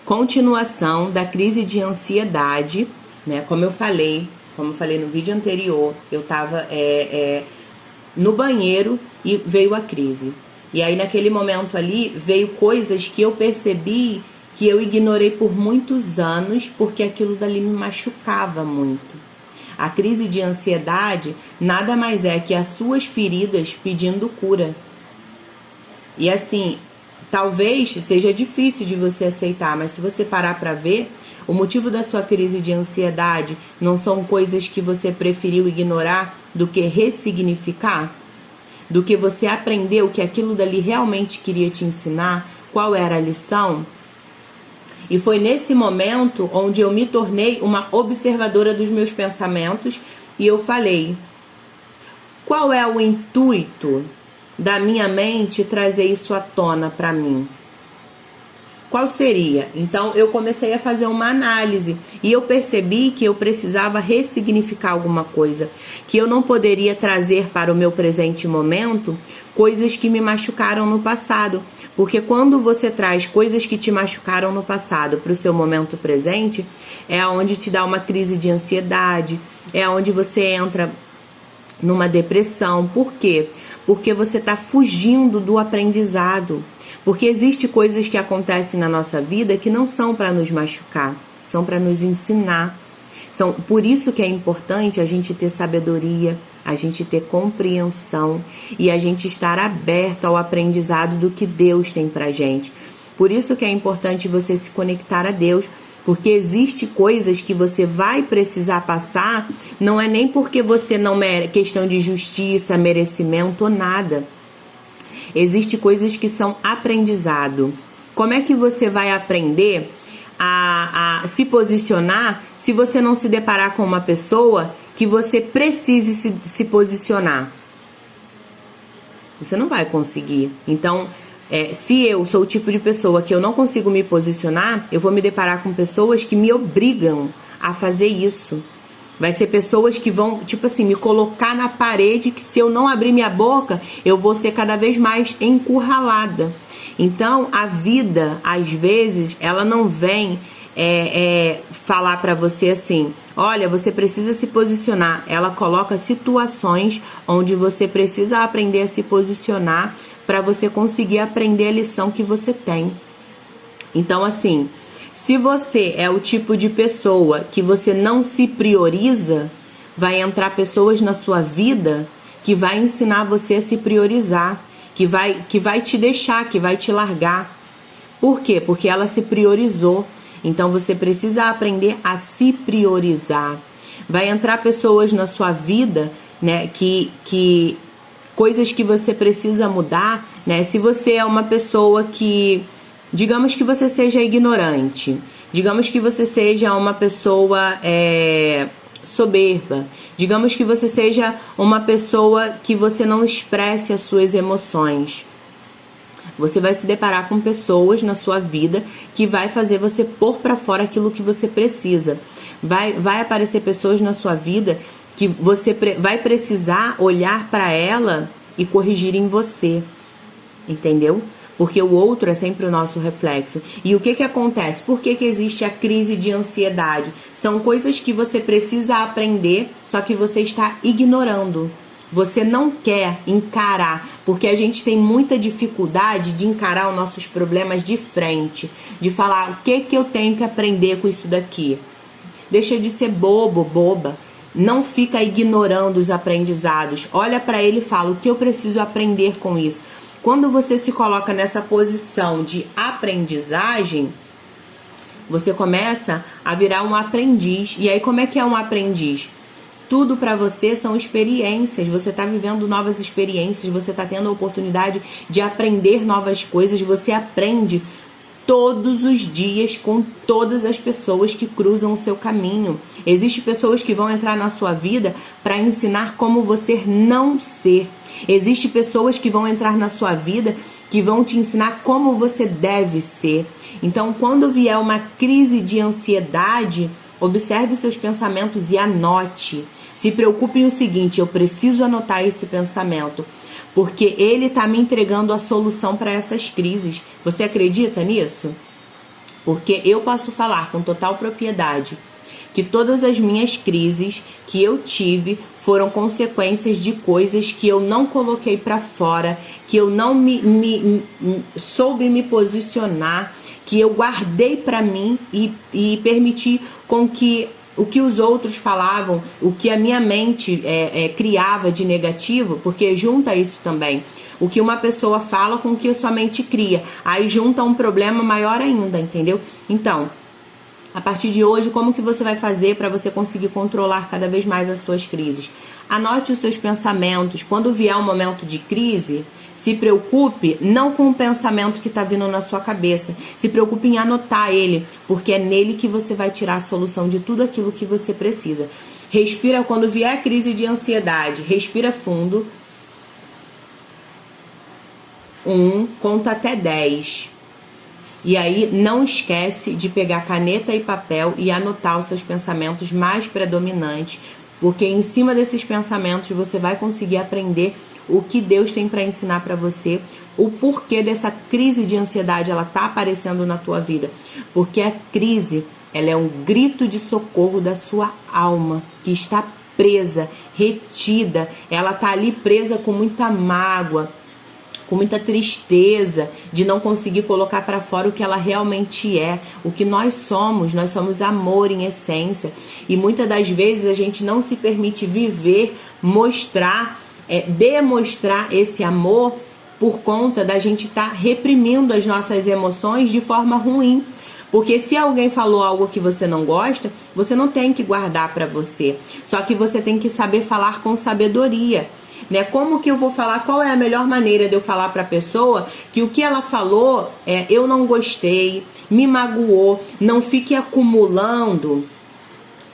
continuação da crise de ansiedade, né? Como eu falei no vídeo anterior, eu estava no banheiro e veio a crise. E aí naquele momento ali veio coisas que eu percebi que eu ignorei por muitos anos, porque aquilo dali me machucava muito. A crise de ansiedade nada mais é que as suas feridas pedindo cura. E assim, talvez seja difícil de você aceitar, mas se você parar para ver, o motivo da sua crise de ansiedade não são coisas que você preferiu ignorar do que ressignificar? Do que você aprendeu que aquilo dali realmente queria te ensinar, qual era a lição? E foi nesse momento onde eu me tornei uma observadora dos meus pensamentos e eu falei, qual é o intuito da minha mente trazer isso à tona para mim? Qual seria? Então eu comecei a fazer uma análise e eu percebi que eu precisava ressignificar alguma coisa, que eu não poderia trazer para o meu presente momento coisas que me machucaram no passado, porque quando você traz coisas que te machucaram no passado para o seu momento presente, é onde te dá uma crise de ansiedade, é onde você entra numa depressão. Por quê? Porque você está fugindo do aprendizado. Porque existem coisas que acontecem na nossa vida que não são para nos machucar, são para nos ensinar. Por isso que é importante a gente ter sabedoria, a gente ter compreensão e a gente estar aberto ao aprendizado do que Deus tem pra gente. Por isso que é importante você se conectar a Deus, porque existe coisas que você vai precisar passar, não é nem porque você não merece, questão de justiça, merecimento ou nada. Existem coisas que são aprendizado. Como é que você vai aprender a se posicionar se você não se deparar com uma pessoa que você precise se posicionar? Você não vai conseguir. Então, se eu sou o tipo de pessoa que eu não consigo me posicionar, eu vou me deparar com pessoas que me obrigam a fazer isso. Vai ser pessoas que vão, tipo assim, me colocar na parede, que se eu não abrir minha boca, eu vou ser cada vez mais encurralada. Então, a vida, às vezes, ela não vem falar pra você assim, olha, você precisa se posicionar. Ela coloca situações onde você precisa aprender a se posicionar para você conseguir aprender a lição que você tem. Então, assim, se você é o tipo de pessoa que você não se prioriza, vai entrar pessoas na sua vida que vai ensinar você a se priorizar, que vai te deixar, que vai te largar. Por quê? Porque ela se priorizou. Então você precisa aprender a se priorizar. Vai entrar pessoas na sua vida, né, que coisas que você precisa mudar, né? Se você é uma pessoa que, digamos que você seja ignorante, digamos que você seja uma pessoa soberba, digamos que você seja uma pessoa que você não expresse as suas emoções. Você vai se deparar com pessoas na sua vida que vai fazer você pôr para fora aquilo que você precisa. Vai aparecer pessoas na sua vida que você vai precisar olhar para ela e corrigir em você. Entendeu? Porque o outro é sempre o nosso reflexo. E o que acontece? Por que existe a crise de ansiedade? São coisas que você precisa aprender, só que você está ignorando. Você não quer encarar, porque a gente tem muita dificuldade de encarar os nossos problemas de frente, de falar o que eu tenho que aprender com isso daqui. Deixa de ser bobo, boba. Não fica ignorando os aprendizados. Olha para ele e fala, o que eu preciso aprender com isso? Quando você se coloca nessa posição de aprendizagem, você começa a virar um aprendiz. E aí, como é que é um aprendiz? Tudo para você são experiências, você está vivendo novas experiências, você está tendo a oportunidade de aprender novas coisas, você aprende todos os dias com todas as pessoas que cruzam o seu caminho. Existem pessoas que vão entrar na sua vida para ensinar como você não ser. Existem pessoas que vão entrar na sua vida que vão te ensinar como você deve ser. Então, quando vier uma crise de ansiedade, observe os seus pensamentos e anote. Se preocupe em o seguinte, eu preciso anotar esse pensamento, porque ele está me entregando a solução para essas crises. Você acredita nisso? Porque eu posso falar com total propriedade que todas as minhas crises que eu tive foram consequências de coisas que eu não coloquei para fora, que eu não soube me posicionar, que eu guardei para mim e permiti com que o que os outros falavam, o que a minha mente criava de negativo, porque junta isso também. O que uma pessoa fala com o que a sua mente cria. Aí junta um problema maior ainda, entendeu? Então, a partir de hoje, como que você vai fazer para você conseguir controlar cada vez mais as suas crises? Anote os seus pensamentos. Quando vier um momento de crise, se preocupe não com o pensamento que está vindo na sua cabeça. Se preocupe em anotar ele, porque é nele que você vai tirar a solução de tudo aquilo que você precisa. Respira quando vier a crise de ansiedade. Respira fundo. conta até 10. E aí não esquece de pegar caneta e papel e anotar os seus pensamentos mais predominantes, porque em cima desses pensamentos você vai conseguir aprender o que Deus tem para ensinar para você, o porquê dessa crise de ansiedade ela tá aparecendo na tua vida. Porque a crise, ela é um grito de socorro da sua alma, que está presa, retida, ela tá ali presa com muita mágoa, com muita tristeza de não conseguir colocar para fora o que ela realmente é, o que nós somos amor em essência, e muitas das vezes a gente não se permite viver, mostrar, demonstrar esse amor por conta da gente estar reprimindo as nossas emoções de forma ruim. Porque se alguém falou algo que você não gosta, você não tem que guardar para você, só que você tem que saber falar com sabedoria. Né? Como que eu vou falar? Qual é a melhor maneira de eu falar para a pessoa que o que ela falou eu não gostei, me magoou? Não fique acumulando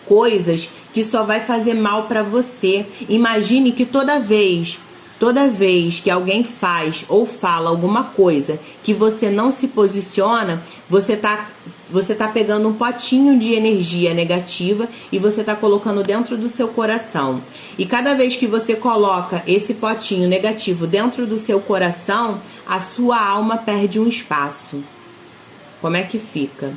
coisas que só vai fazer mal para você. Imagine que toda vez que alguém faz ou fala alguma coisa que você não se posiciona, você tá pegando um potinho de energia negativa e você tá colocando dentro do seu coração. E cada vez que você coloca esse potinho negativo dentro do seu coração, a sua alma perde um espaço. Como é que fica?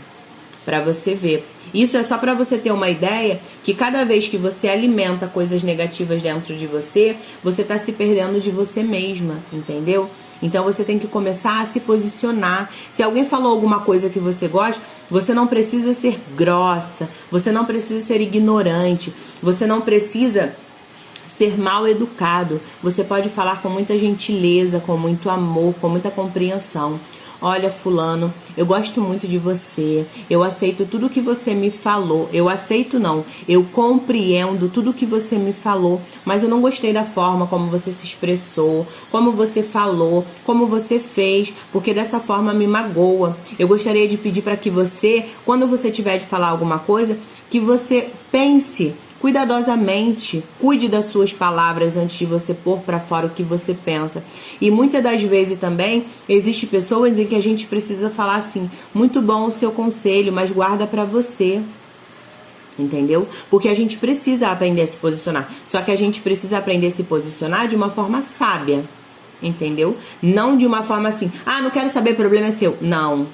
Para você ver. Isso é só para você ter uma ideia que cada vez que você alimenta coisas negativas dentro de você, você está se perdendo de você mesma, entendeu? Então você tem que começar a se posicionar. Se alguém falou alguma coisa que você gosta, você não precisa ser grossa, você não precisa ser ignorante, você não precisa ser mal educado. Você pode falar com muita gentileza, com muito amor, com muita compreensão. Olha, fulano, eu gosto muito de você, eu aceito tudo que você me falou, eu compreendo tudo que você me falou, mas eu não gostei da forma como você se expressou, como você falou, como você fez, porque dessa forma me magoa. Eu gostaria de pedir para que você, quando você tiver de falar alguma coisa, que você pense cuidadosamente, cuide das suas palavras antes de você pôr para fora o que você pensa. E muitas das vezes também existe pessoas em que a gente precisa falar assim: muito bom o seu conselho, mas guarda para você. Entendeu? Porque a gente precisa aprender a se posicionar. Só que a gente precisa aprender a se posicionar de uma forma sábia. Entendeu? Não de uma forma assim: ah, não quero saber, problema é seu. Não.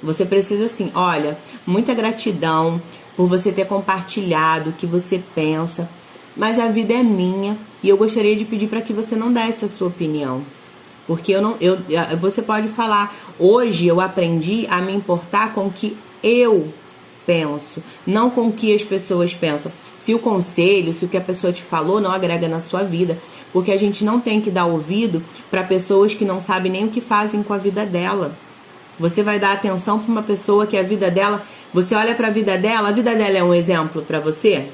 Você precisa assim: olha, muita gratidão por você ter compartilhado o que você pensa, mas a vida é minha e eu gostaria de pedir para que você não desse a sua opinião, porque você pode falar: hoje eu aprendi a me importar com o que eu penso, não com o que as pessoas pensam. Se o conselho, se o que a pessoa te falou não agrega na sua vida, porque a gente não tem que dar ouvido para pessoas que não sabem nem o que fazem com a vida dela. Você vai dar atenção para uma pessoa que a vida dela, você olha para a vida dela é um exemplo para você?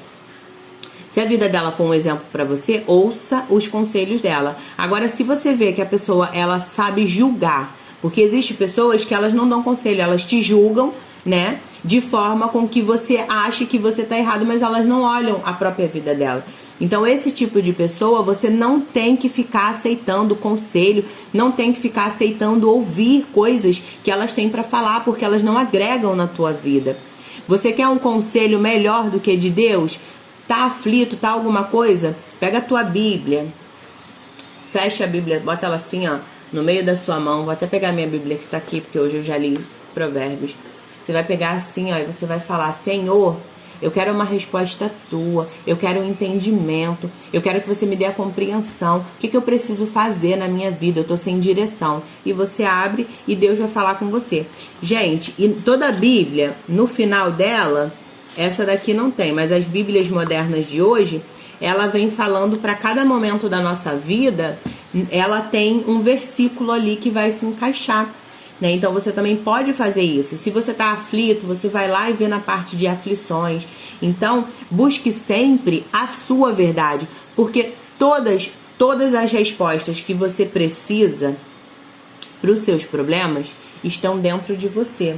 Se a vida dela for um exemplo para você, ouça os conselhos dela. Agora, se você vê que a pessoa, ela sabe julgar, porque existem pessoas que elas não dão conselho, elas te julgam, né? De forma com que você ache que você tá errado, mas elas não olham a própria vida dela. Então, esse tipo de pessoa, você não tem que ficar aceitando conselho, não tem que ficar aceitando ouvir coisas que elas têm para falar, porque elas não agregam na tua vida. Você quer um conselho melhor do que de Deus? Tá aflito, tá alguma coisa? Pega a tua Bíblia, fecha a Bíblia, bota ela assim, ó, no meio da sua mão. Vou até pegar minha Bíblia que tá aqui, porque hoje eu já li Provérbios. Você vai pegar assim, ó, e você vai falar: Senhor, eu quero uma resposta tua, eu quero um entendimento, eu quero que você me dê a compreensão, o que eu preciso fazer na minha vida, eu tô sem direção. E você abre e Deus vai falar com você. Gente, e toda a Bíblia, no final dela, essa daqui não tem, mas as Bíblias modernas de hoje, ela vem falando para cada momento da nossa vida, ela tem um versículo ali que vai se encaixar. Então você também pode fazer isso. Se você está aflito, você vai lá e vê na parte de aflições. Então busque sempre a sua verdade, porque todas as respostas que você precisa para os seus problemas estão dentro de você.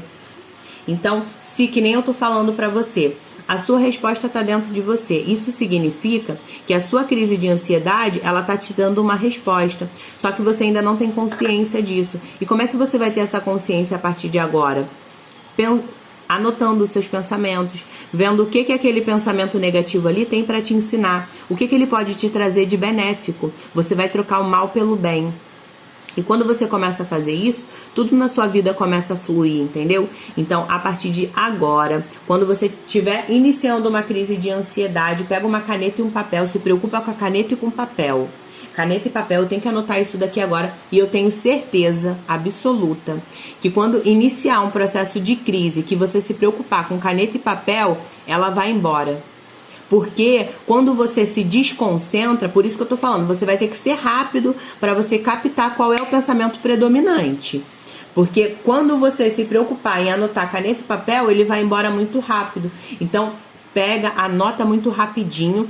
Então, se que nem eu tô falando para você, a sua resposta está dentro de você. Isso significa que a sua crise de ansiedade, ela tá te dando uma resposta. Só que você ainda não tem consciência disso. E como é que você vai ter essa consciência a partir de agora? Anotando os seus pensamentos, vendo o que aquele pensamento negativo ali tem para te ensinar. O que ele pode te trazer de benéfico. Você vai trocar o mal pelo bem. E quando você começa a fazer isso, tudo na sua vida começa a fluir, entendeu? Então, a partir de agora, quando você estiver iniciando uma crise de ansiedade, pega uma caneta e um papel, se preocupa com a caneta e com o papel. Caneta e papel, eu tenho que anotar isso daqui agora. E eu tenho certeza absoluta que quando iniciar um processo de crise, que você se preocupar com caneta e papel, ela vai embora. Porque quando você se desconcentra, por isso que eu tô falando, você vai ter que ser rápido para você captar qual é o pensamento predominante. Porque quando você se preocupar em anotar caneta e papel, ele vai embora muito rápido. Então, anota muito rapidinho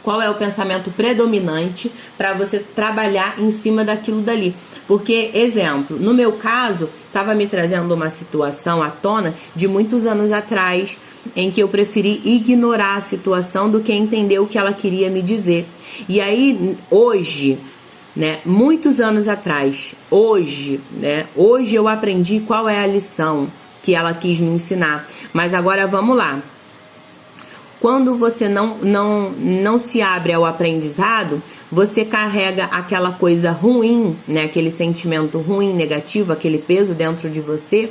qual é o pensamento predominante para você trabalhar em cima daquilo dali. Porque, exemplo, no meu caso, estava me trazendo uma situação à tona de muitos anos atrás, em que eu preferi ignorar a situação do que entender o que ela queria me dizer. E aí, hoje, muitos anos atrás, hoje eu aprendi qual é a lição que ela quis me ensinar. Mas agora vamos lá. Quando você não se abre ao aprendizado, você carrega aquela coisa ruim, aquele sentimento ruim, negativo, aquele peso dentro de você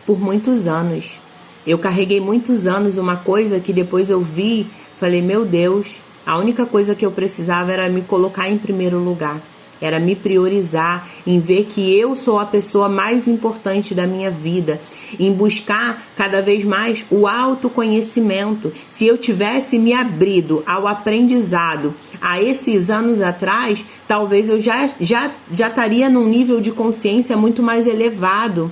por muitos anos. Eu carreguei muitos anos uma coisa que depois eu vi, falei, meu Deus, a única coisa que eu precisava era me colocar em primeiro lugar. Era me priorizar, em ver que eu sou a pessoa mais importante da minha vida, em buscar cada vez mais o autoconhecimento. Se eu tivesse me abrido ao aprendizado há esses anos atrás, talvez eu já estaria num nível de consciência muito mais elevado.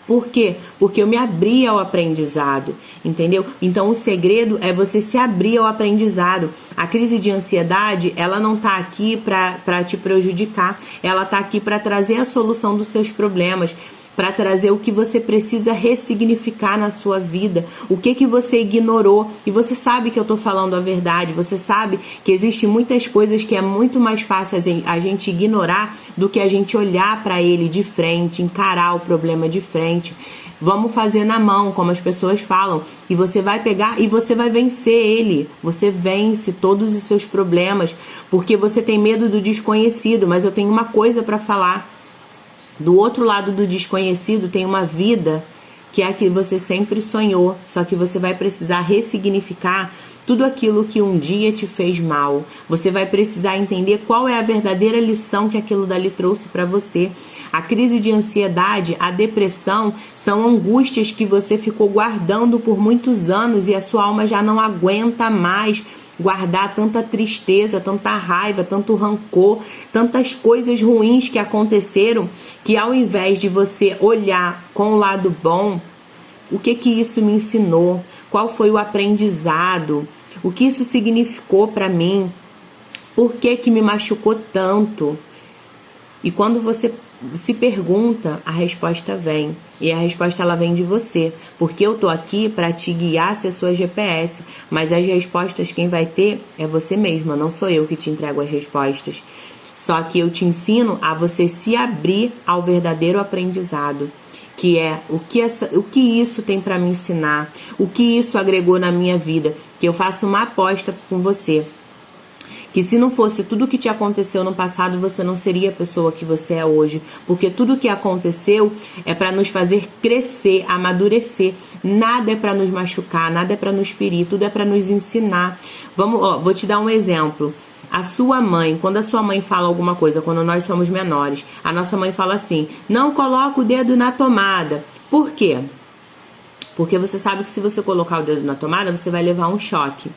Por quê? Porque eu me abri ao aprendizado, entendeu? Então o segredo é você se abrir ao aprendizado. A crise de ansiedade, ela não tá aqui para te prejudicar, ela tá aqui para trazer a solução dos seus problemas, para trazer o que você precisa ressignificar na sua vida, o que você ignorou. E você sabe que eu tô falando a verdade, você sabe que existem muitas coisas que é muito mais fácil a gente ignorar do que a gente olhar para ele de frente, encarar o problema de frente. Vamos fazer na mão, como as pessoas falam, e você vai pegar e você vai vencer ele. Você vence todos os seus problemas, porque você tem medo do desconhecido. Mas eu tenho uma coisa para falar. Do outro lado do desconhecido tem uma vida que é a que você sempre sonhou, só que você vai precisar ressignificar tudo aquilo que um dia te fez mal. Você vai precisar entender qual é a verdadeira lição que aquilo dali trouxe para você. A crise de ansiedade, a depressão, são angústias que você ficou guardando por muitos anos e a sua alma já não aguenta mais guardar tanta tristeza, tanta raiva, tanto rancor, tantas coisas ruins que aconteceram, que ao invés de você olhar com o lado bom, o que isso me ensinou? Qual foi o aprendizado? O que isso significou para mim? Por que me machucou tanto? E quando você se pergunta, a resposta vem. E a resposta ela vem de você. Porque eu tô aqui para te guiar, ser sua GPS. Mas as respostas quem vai ter é você mesma. Não sou eu que te entrego as respostas. Só que eu te ensino a você se abrir ao verdadeiro aprendizado. Que é o que isso tem para me ensinar. O que isso agregou na minha vida. Que eu faço uma aposta com você. Que que se não fosse tudo que te aconteceu no passado, você não seria a pessoa que você é hoje, porque tudo que aconteceu é para nos fazer crescer, amadurecer. Nada é para nos machucar, nada é para nos ferir, tudo é para nos ensinar. Vou te dar um exemplo. A sua mãe, quando a sua mãe fala alguma coisa, quando nós somos menores, a nossa mãe fala assim: não coloca o dedo na tomada. Por quê? Porque você sabe que se você colocar o dedo na tomada, você vai levar um choque.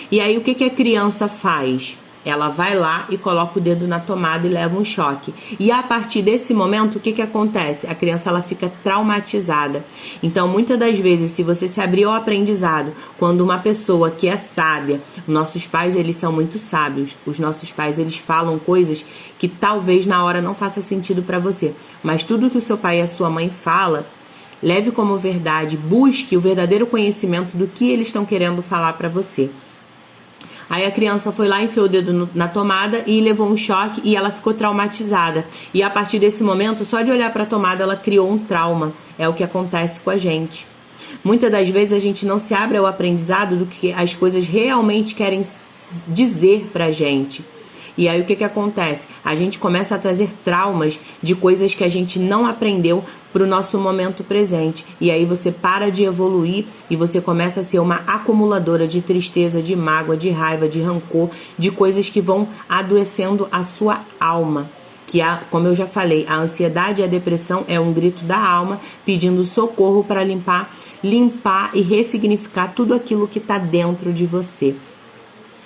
E aí o que a criança faz? Ela vai lá e coloca o dedo na tomada e leva um choque. E a partir desse momento, o que acontece? A criança ela fica traumatizada. Então, muitas das vezes, se você se abrir ao aprendizado, quando uma pessoa que é sábia, nossos pais, eles são muito sábios. Os nossos pais, eles falam coisas que talvez na hora não faça sentido para você. Mas tudo que o seu pai e a sua mãe fala, leve como verdade, busque o verdadeiro conhecimento do que eles estão querendo falar para você. Aí a criança foi lá, enfiou o dedo na tomada e levou um choque e ela ficou traumatizada. E a partir desse momento, só de olhar para a tomada, ela criou um trauma. É o que acontece com a gente. Muitas das vezes a gente não se abre ao aprendizado do que as coisas realmente querem dizer pra gente. E aí o que acontece? A gente começa a trazer traumas de coisas que a gente não aprendeu para o nosso momento presente. E aí você para de evoluir e você começa a ser uma acumuladora de tristeza, de mágoa, de raiva, de rancor, de coisas que vão adoecendo a sua alma. Como eu já falei, a ansiedade e a depressão é um grito da alma pedindo socorro para limpar e ressignificar tudo aquilo que está dentro de você.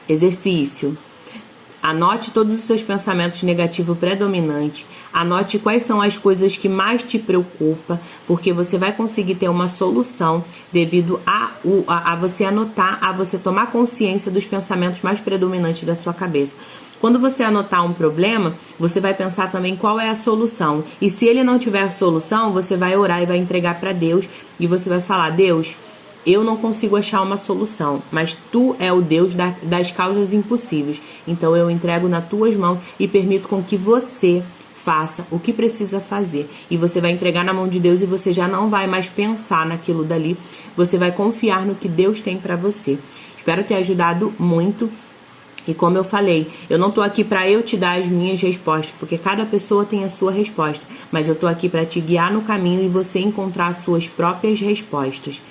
Exercício. Anote todos os seus pensamentos negativos predominantes. Anote quais são as coisas que mais te preocupam, porque você vai conseguir ter uma solução devido a você anotar, a você tomar consciência dos pensamentos mais predominantes da sua cabeça. Quando você anotar um problema, você vai pensar também qual é a solução. E se ele não tiver solução, você vai orar e vai entregar para Deus. E você vai falar: Deus, eu não consigo achar uma solução, mas Tu é o Deus das causas impossíveis. Então eu entrego nas Tuas mãos e permito com que você faça o que precisa fazer. E você vai entregar na mão de Deus e você já não vai mais pensar naquilo dali. Você vai confiar no que Deus tem para você. Espero ter ajudado muito. E como eu falei, eu não tô aqui para eu te dar as minhas respostas, porque cada pessoa tem a sua resposta. Mas eu tô aqui para te guiar no caminho e você encontrar as suas próprias respostas.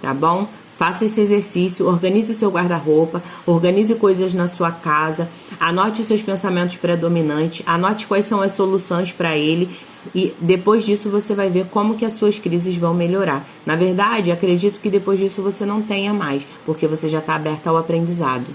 Tá bom? Faça esse exercício, organize o seu guarda-roupa, organize coisas na sua casa, anote os seus pensamentos predominantes, anote quais são as soluções para ele e depois disso você vai ver como que as suas crises vão melhorar. Na verdade, acredito que depois disso você não tenha mais, porque você já está aberta ao aprendizado.